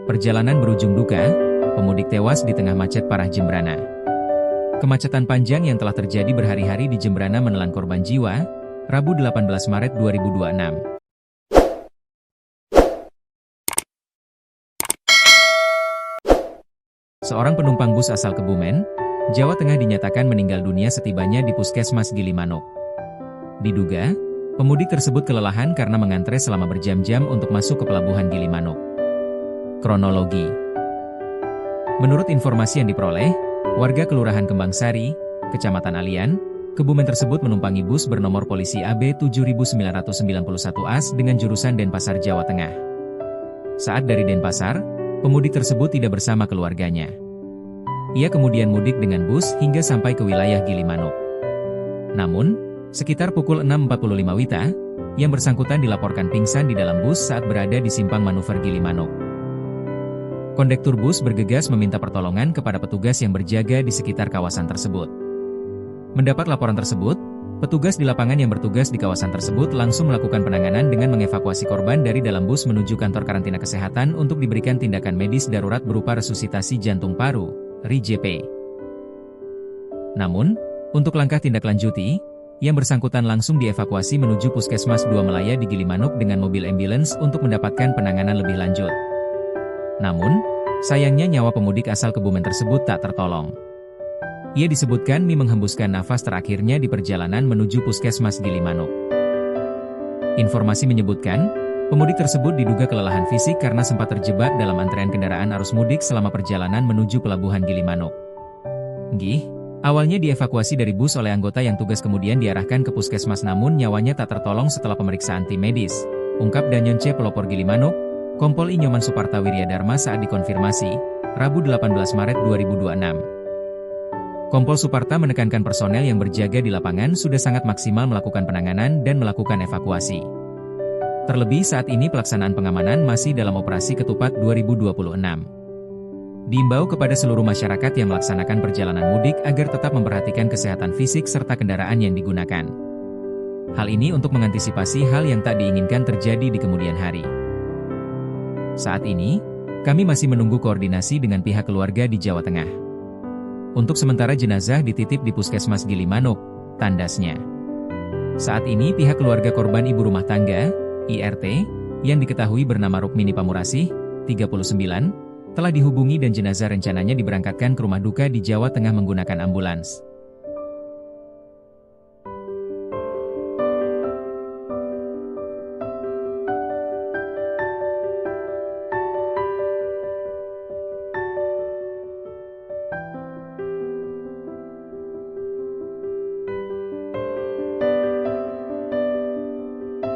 Perjalanan berujung duka, pemudik tewas di tengah macet parah Jembrana. Kemacetan panjang yang telah terjadi berhari-hari di Jembrana menelan korban jiwa, Rabu 18 Maret 2026. Seorang penumpang bus asal Kebumen, Jawa Tengah dinyatakan meninggal dunia setibanya di Puskesmas Gilimanuk. Diduga, pemudik tersebut kelelahan karena mengantre selama berjam-jam untuk masuk ke pelabuhan Gilimanuk. Kronologi. Menurut informasi yang diperoleh, warga Kelurahan Kembang Sari, Kecamatan Alian, Kebumen tersebut menumpangi bus bernomor polisi AB 7991AS dengan jurusan Denpasar, Jawa Tengah. Saat dari Denpasar, pemudik tersebut tidak bersama keluarganya. Ia kemudian mudik dengan bus hingga sampai ke wilayah Gilimanuk. Namun, sekitar pukul 6.45 WITA, yang bersangkutan dilaporkan pingsan di dalam bus saat berada di simpang manuver Gilimanuk. Kondektur bus bergegas meminta pertolongan kepada petugas yang berjaga di sekitar kawasan tersebut. Mendapat laporan tersebut, petugas di lapangan yang bertugas di kawasan tersebut langsung melakukan penanganan dengan mengevakuasi korban dari dalam bus menuju kantor karantina kesehatan untuk diberikan tindakan medis darurat berupa resusitasi jantung paru, RJP. Namun, untuk langkah tindak lanjuti, yang bersangkutan langsung dievakuasi menuju Puskesmas 2 Melaya di Gilimanuk dengan mobil ambulans untuk mendapatkan penanganan lebih lanjut. Namun, sayangnya nyawa pemudik asal Kebumen tersebut tak tertolong. Ia disebutkan menghembuskan nafas terakhirnya di perjalanan menuju Puskesmas Gilimanuk. Informasi menyebutkan, pemudik tersebut diduga kelelahan fisik karena sempat terjebak dalam antrean kendaraan arus mudik selama perjalanan menuju pelabuhan Gilimanuk. Awalnya dievakuasi dari bus oleh anggota yang tugas kemudian diarahkan ke puskesmas namun nyawanya tak tertolong setelah pemeriksaan tim medis, ungkap Danyon C. Pelopor Gilimanuk, Kompol I Nyoman Suparta Wiryadharma saat dikonfirmasi, Rabu 18 Maret 2026. Kompol Suparta menekankan personel yang berjaga di lapangan sudah sangat maksimal melakukan penanganan dan melakukan evakuasi. Terlebih saat ini pelaksanaan pengamanan masih dalam operasi ketupat 2026. Diimbau kepada seluruh masyarakat yang melaksanakan perjalanan mudik agar tetap memperhatikan kesehatan fisik serta kendaraan yang digunakan. Hal ini untuk mengantisipasi hal yang tak diinginkan terjadi di kemudian hari. Saat ini, kami masih menunggu koordinasi dengan pihak keluarga di Jawa Tengah. Untuk sementara jenazah dititip di Puskesmas Gilimanuk, tandasnya. Saat ini pihak keluarga korban ibu rumah tangga, IRT, yang diketahui bernama Rukmini Pamurasih, 39, telah dihubungi dan jenazah rencananya diberangkatkan ke rumah duka di Jawa Tengah menggunakan ambulans.